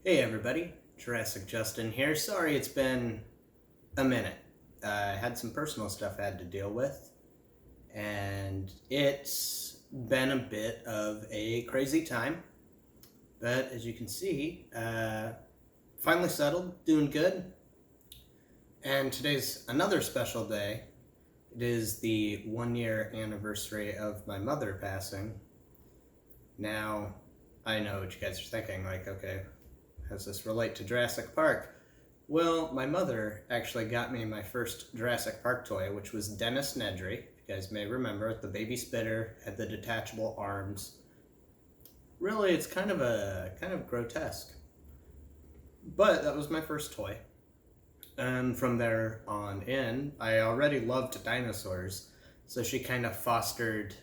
Hey everybody, Jurassic Justin here. Sorry it's been a minute. I had some personal stuff I had to deal with, and it's been a bit of a crazy time. But as you can see, finally settled, doing good. And today's another special day. It is the 1 year anniversary of my mother passing. Now, I know what you guys are thinking, like, okay, how does this relate to Jurassic Park? Well, my mother actually got me my first Jurassic Park toy, which was Dennis Nedry. If you guys may remember, the baby spitter had the detachable arms. Really, it's kind of grotesque. But that was my first toy. And from there on in, I already loved dinosaurs, so she kind of fostered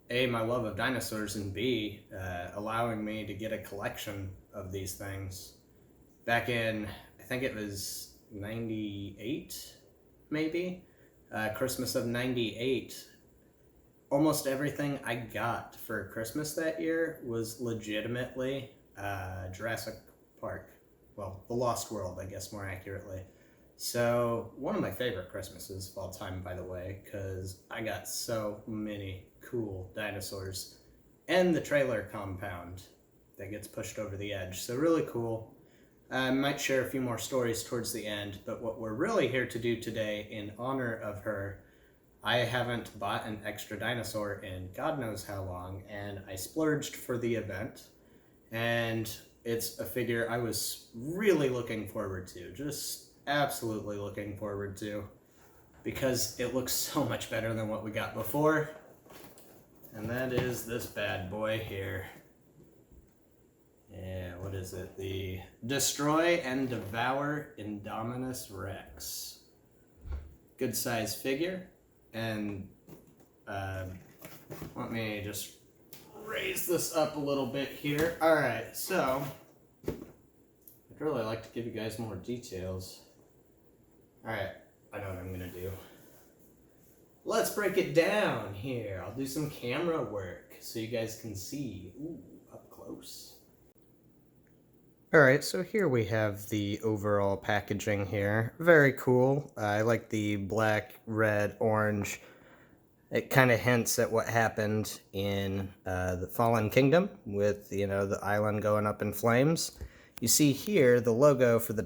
A, my love of dinosaurs, and B, allowing me to get a collection of these things. Back in, I think it was 98, maybe? Christmas of 98. Almost everything I got for Christmas that year was legitimately Jurassic Park. Well, The Lost World, I guess more accurately. So, one of my favorite Christmases of all time, by the way, because I got so many cool dinosaurs. And the trailer compound that gets pushed over the edge. So, really cool. I might share a few more stories towards the end, but what we're really here to do today in honor of her, I haven't bought an extra dinosaur in God knows how long, and I splurged for the event. And it's a figure I was really looking forward to, just absolutely looking forward to, because it looks so much better than what we got before. And that is this bad boy here. Yeah, what is it? The Destroy and Devour Indominus Rex. Good size figure. And let me just raise this up a little bit here. Alright, so I'd really like to give you guys more details. Alright, I know what I'm gonna do. Let's break it down here. I'll do some camera work so you guys can see. Ooh, up close. Alright, so here we have the overall packaging here. Very cool. I like the black, red, orange. It kind of hints at what happened in the Fallen Kingdom with, the island going up in flames. You see here the logo for the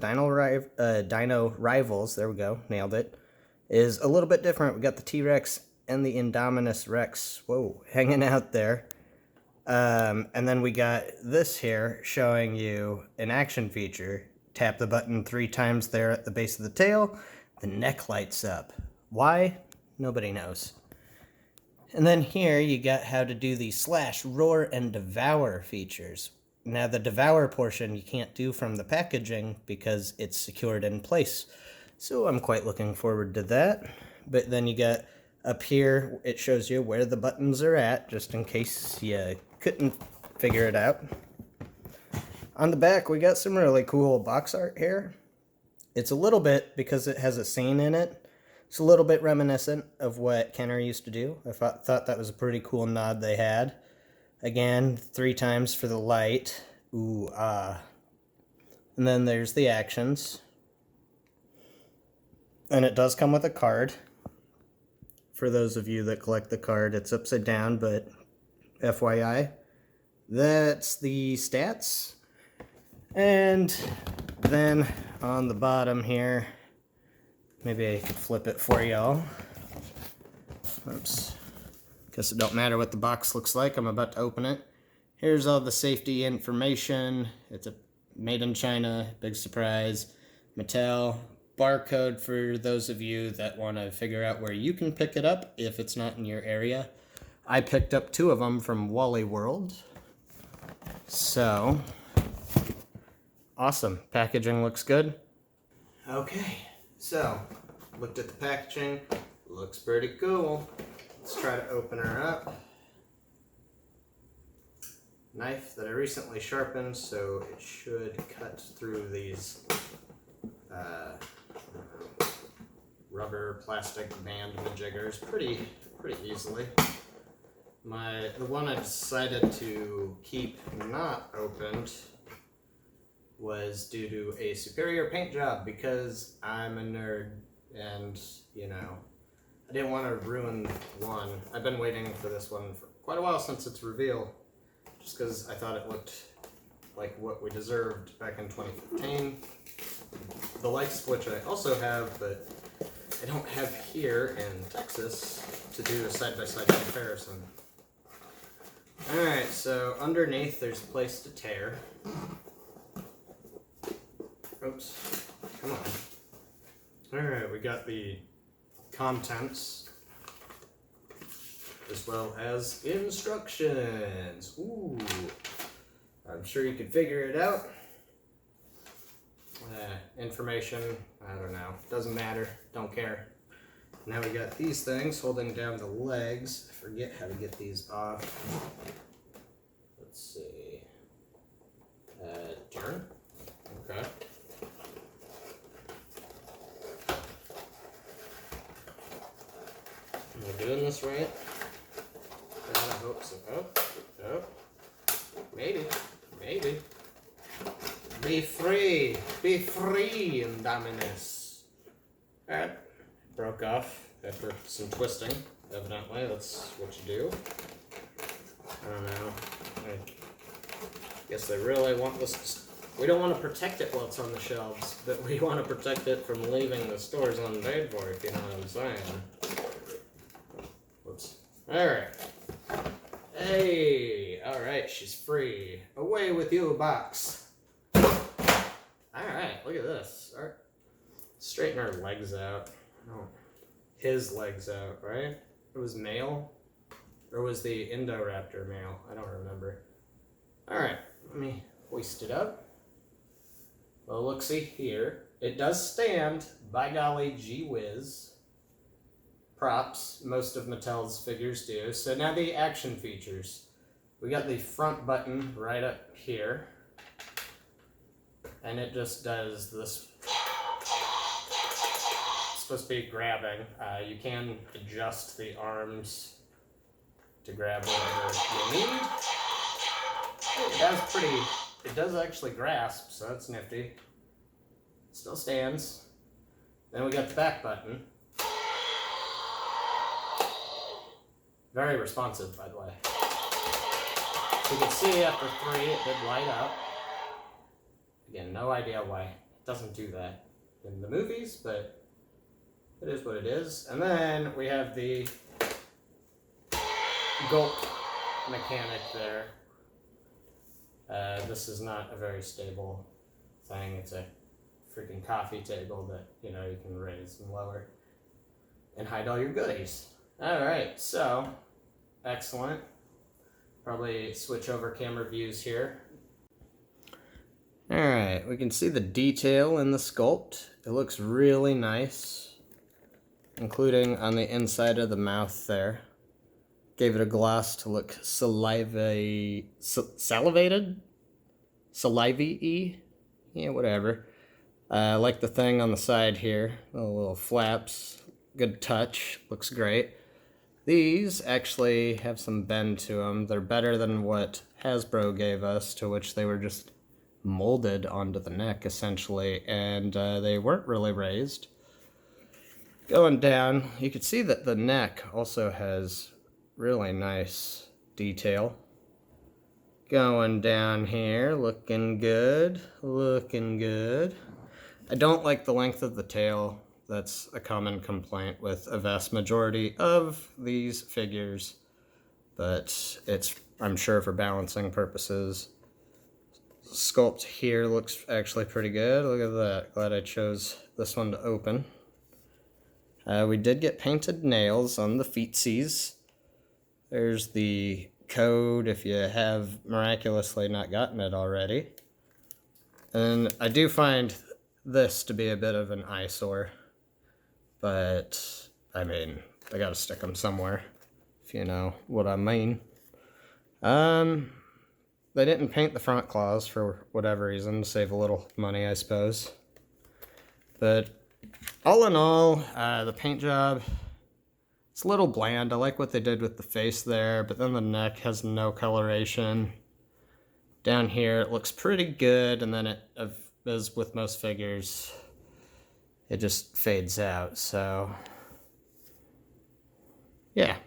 Dino Rivals, there we go, nailed it, is a little bit different. We got the T-Rex and the Indominus Rex, whoa, hanging out there. And then we got this here showing you an action feature. Tap the button 3 times there at the base of the tail, the neck lights up. Why? Nobody knows. And then here you got how to do the slash, roar, and devour features. Now the devour portion you can't do from the packaging because it's secured in place. So I'm quite looking forward to that. But then you got up here, it shows you where the buttons are at, just in case you couldn't figure it out. On the back, we got some really cool box art here. It's a little bit, because it has a scene in it, it's a little bit reminiscent of what Kenner used to do. I thought that was a pretty cool nod they had. Again, 3 times for the light. Ooh, ah. And then there's the actions. And it does come with a card. For those of you that collect the card, it's upside down, but FYI. That's the stats. And then on the bottom here, maybe I could flip it for y'all. Oops. Guess it don't matter what the box looks like. I'm about to open it. Here's all the safety information. It's a made in China, big surprise. Mattel. Barcode for those of you that want to figure out where you can pick it up if it's not in your area. I picked up 2 of them from Wally World. So, awesome. Packaging looks good. Okay, so, looked at the packaging. Looks pretty cool. Let's try to open her up. Knife that I recently sharpened, so it should cut through these rubber plastic band majiggers pretty easily. The one I decided to keep not opened was due to a superior paint job because I'm a nerd and, you know, I didn't want to ruin one. I've been waiting for this one for quite a while since its reveal, just because I thought it looked like what we deserved back in 2015. The light switch I also have, but I don't have here in Texas to do a side-by-side comparison. Alright, so underneath there's a place to tear. Oops. Come on. Alright, we got the contents as well as instructions. Ooh. I'm sure you could figure it out. Information, I don't know. Doesn't matter. Don't care. Now we got these things holding down the legs. I forget how to get these off. Let's see. Turn. Okay. Am I doing this right? God, I hope so. Oh. Maybe. Be free, Indominus. Alright, broke off after some twisting, evidently. That's what you do. I don't know. I guess they really want this. We don't want to protect it while it's on the shelves, but we want to protect it from leaving the stores unpaid for, if you know what I'm saying. Whoops. Alright. Hey! Alright, she's free. Away with you, box. Alright, look at this. All right. Straighten her legs out. Oh. His legs out, right? It was male? Or was the Indoraptor male? I don't remember. Alright, let me hoist it up. Well, look-see here. It does stand. By golly, gee whiz. Props. Most of Mattel's figures do. So now the action features. We got the front button right up here. And it just does this. It's supposed to be grabbing. You can adjust the arms to grab whatever you need. It does actually grasp, so that's nifty. Still stands. Then we got the back button. Very responsive, by the way. So you can see after 3 it did light up. Again, no idea why it doesn't do that in the movies, but it is what it is. And then we have the gulp mechanic there. This is not a very stable thing. It's a freaking coffee table that, you know, you can raise and lower and hide all your goodies. Alright, so, excellent. Probably switch over camera views here. Alright, we can see the detail in the sculpt. It looks really nice, including on the inside of the mouth there. Gave it a gloss to look salivated? Salivy-y? Yeah, whatever. Like the thing on the side here, the little flaps. Good touch, looks great. These actually have some bend to them. They're better than what Hasbro gave us, to which they were just molded onto the neck, essentially, and they weren't really raised. Going down, you can see that the neck also has really nice detail. Going down here, looking good. I don't like the length of the tail. That's a common complaint with a vast majority of these figures, but it's, I'm sure, for balancing purposes. Sculpt here looks actually pretty good. Look at that. Glad I chose this one to open. We did get painted nails on the feetsies. There's the code if you have miraculously not gotten it already. And I do find this to be a bit of an eyesore. But, I mean, they gotta stick them somewhere, if you know what I mean. They didn't paint the front claws for whatever reason, to save a little money, I suppose. But, all in all, the paint job It's a little bland. I like what they did with the face there, but then the neck has no coloration. Down here it looks pretty good, and then it, as with most figures, it just fades out, so yeah.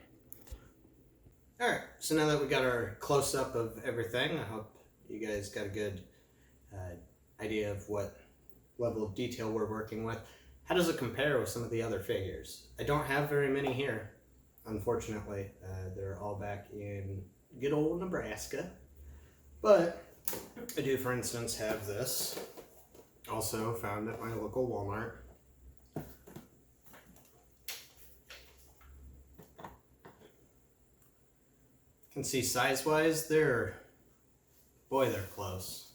Alright, so now that we got our close-up of everything, I hope you guys got a good idea of what level of detail we're working with. How does it compare with some of the other figures? I don't have very many here, unfortunately. They're all back in good old Nebraska. But I do, for instance, have this, also found at my local Walmart. You can see size-wise, they're close.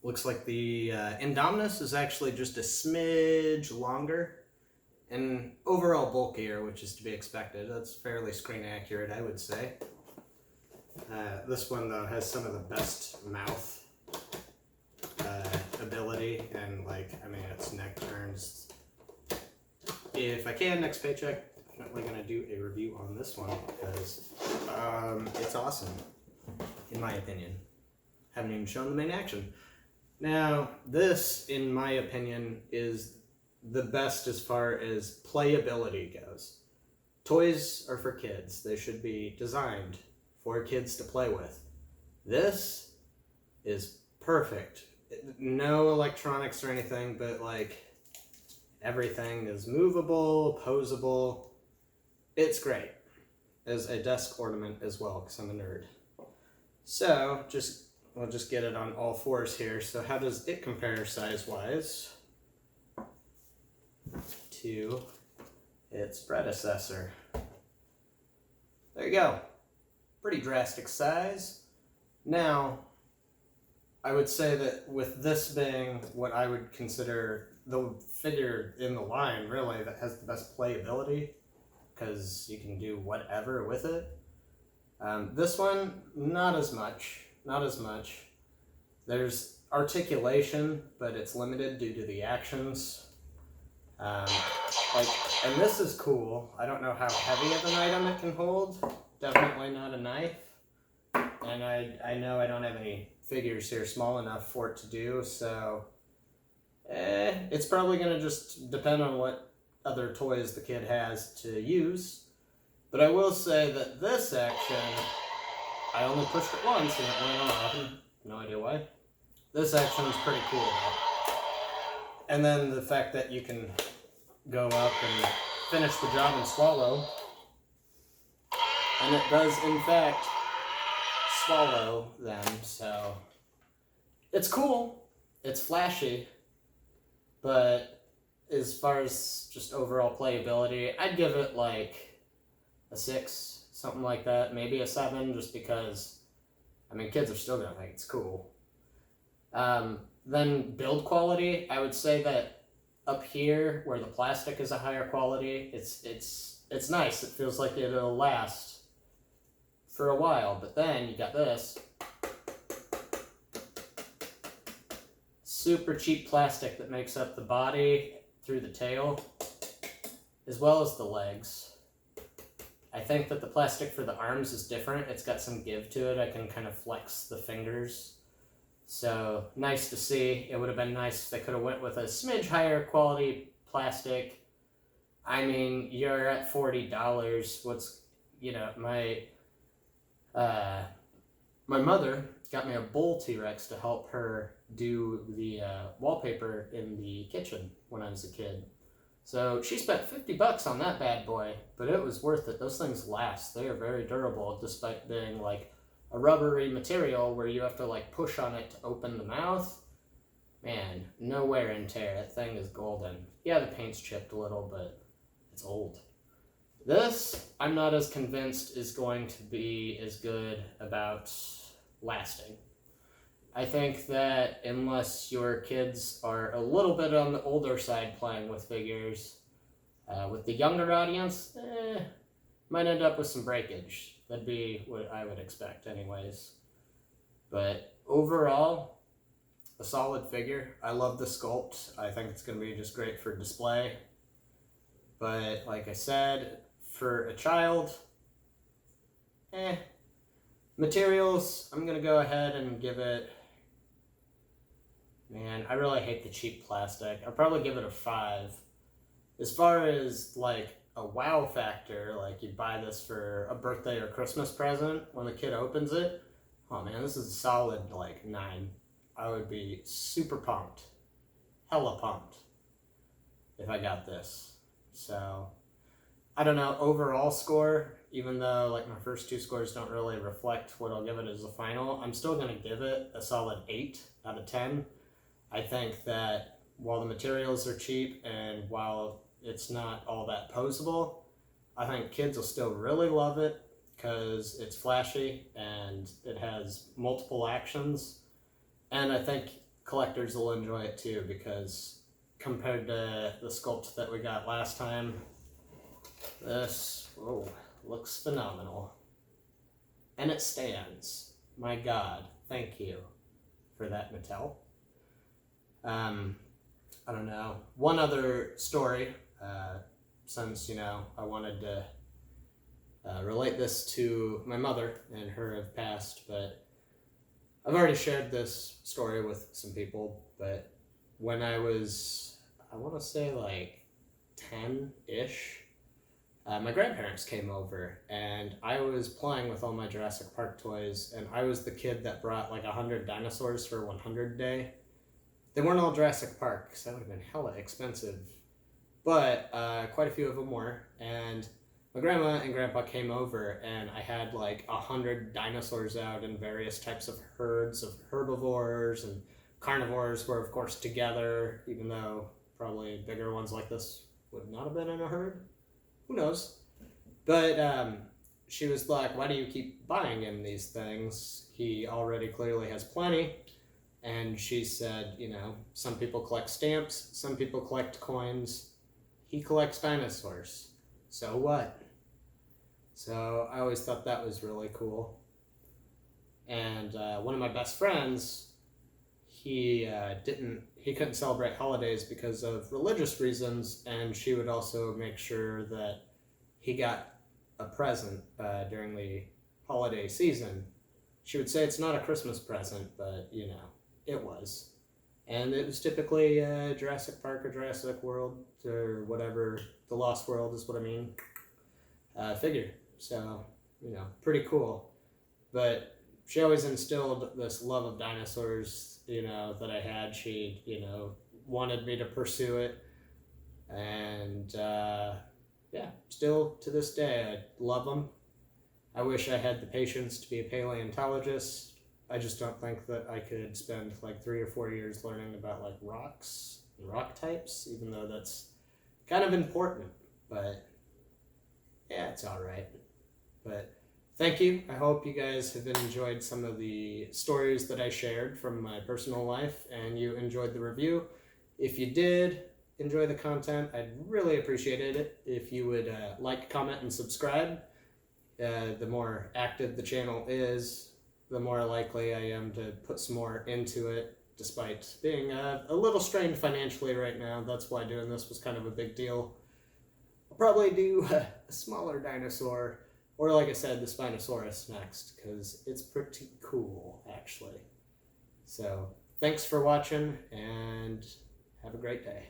Looks like the Indominus is actually just a smidge longer and overall bulkier, which is to be expected. That's fairly screen accurate, I would say. This one, though, has some of the best mouth ability, and its neck turns. If I can, next paycheck, I'm definitely going to do a review on this one because it's awesome, in my opinion. Haven't even shown them in action. Now, this, in my opinion, is the best as far as playability goes. Toys are for kids. They should be designed for kids to play with. This is perfect. No electronics or anything, but everything is movable, poseable. It's great as a desk ornament as well, because I'm a nerd. So, we'll just get it on all fours here. So how does it compare size-wise to its predecessor? There you go. Pretty drastic size. Now, I would say that with this being what I would consider the figure in the line, really, that has the best playability, because you can do whatever with it. This one, not as much. Not as much. There's articulation, but it's limited due to the actions. And this is cool. I don't know how heavy of an item it can hold. Definitely not a knife. And I know I don't have any figures here small enough for it to do, so it's probably going to just depend on what other toys the kid has to use. But I will say that this action, I only pushed it once and it went off. No idea why. This action is pretty cool though. And then the fact that you can go up and finish the job and swallow. And it does, in fact, swallow them, so it's cool. It's flashy. But as far as just overall playability, I'd give it a 6, something like that, maybe a 7, just because, kids are still gonna think it's cool. Then build quality, I would say that up here, where the plastic is a higher quality, it's nice. It feels like it'll last for a while, but then you got this. Super cheap plastic that makes up the body through the tail, as well as the legs. I think that the plastic for the arms is different. It's got some give to it. I can kind of flex the fingers. So, nice to see. It would have been nice if they could have went with a smidge higher quality plastic. You're at $40. My mother got me a bull T-Rex to help her do the wallpaper in the kitchen when I was a kid. So she spent $50 on that bad boy, but it was worth it. Those things last. They are very durable, despite being a rubbery material where you have to push on it to open the mouth. Man, no wear and tear. That thing is golden. Yeah, the paint's chipped a little, but it's old. This, I'm not as convinced is going to be as good about lasting. I think that unless your kids are a little bit on the older side playing with figures, with the younger audience, might end up with some breakage. That'd be what I would expect anyways. But overall, a solid figure. I love the sculpt. I think it's going to be just great for display. But like I said, for a child, materials, I'm going to go ahead and give it, man, I really hate the cheap plastic. I'll probably give it a 5. As far as like a wow factor, like you buy this for a birthday or Christmas present when the kid opens it, oh man, this is a solid like 9. I would be super pumped, hella pumped if I got this. So I don't know, overall score, even though like my first 2 scores don't really reflect what I'll give it as a final, I'm still going to give it a solid 8 out of 10. I think that while the materials are cheap and while it's not all that poseable, I think kids will still really love it because it's flashy and it has multiple actions. And I think collectors will enjoy it too because compared to the sculpt that we got last time, this looks phenomenal. And it stands. My God, thank you for that, Mattel. I don't know. One other story, since, I wanted to relate this to my mother and her have passed, but I've already shared this story with some people, but when I was, I want to say like 10-ish, my grandparents came over and I was playing with all my Jurassic Park toys, and I was the kid that brought like 100 dinosaurs for 100 Day. They weren't all Jurassic Park, because that would have been hella expensive. But quite a few of them were. And my grandma and grandpa came over, and I had like 100 dinosaurs out in various types of herds of herbivores, and carnivores were, of course, together, even though probably bigger ones like this would not have been in a herd. Who knows? But she was like, why do you keep buying him these things? He already clearly has plenty. And she said, some people collect stamps, some people collect coins. He collects dinosaurs. So what? So I always thought that was really cool. And one of my best friends, he couldn't celebrate holidays because of religious reasons, and she would also make sure that he got a present during the holiday season. She would say it's not a Christmas present, but it was. And it was typically Jurassic Park or Jurassic World or whatever, the Lost World is what I mean, figure. So, pretty cool. But she always instilled this love of dinosaurs, that I had. She, wanted me to pursue it. And, still to this day, I love them. I wish I had the patience to be a paleontologist. I just don't think that I could spend like 3 or 4 years learning about like rocks and rock types, even though that's kind of important. But yeah, it's all right. But thank you. I hope you guys have enjoyed some of the stories that I shared from my personal life and you enjoyed the review. If you did enjoy the content, I'd really appreciate it if you would like, comment, and subscribe. The more active the channel is, the more likely I am to put some more into it, despite being a little strained financially right now. That's why doing this was kind of a big deal. I'll probably do a smaller dinosaur, or like I said, the Spinosaurus next, because it's pretty cool, actually. So, thanks for watching, and have a great day.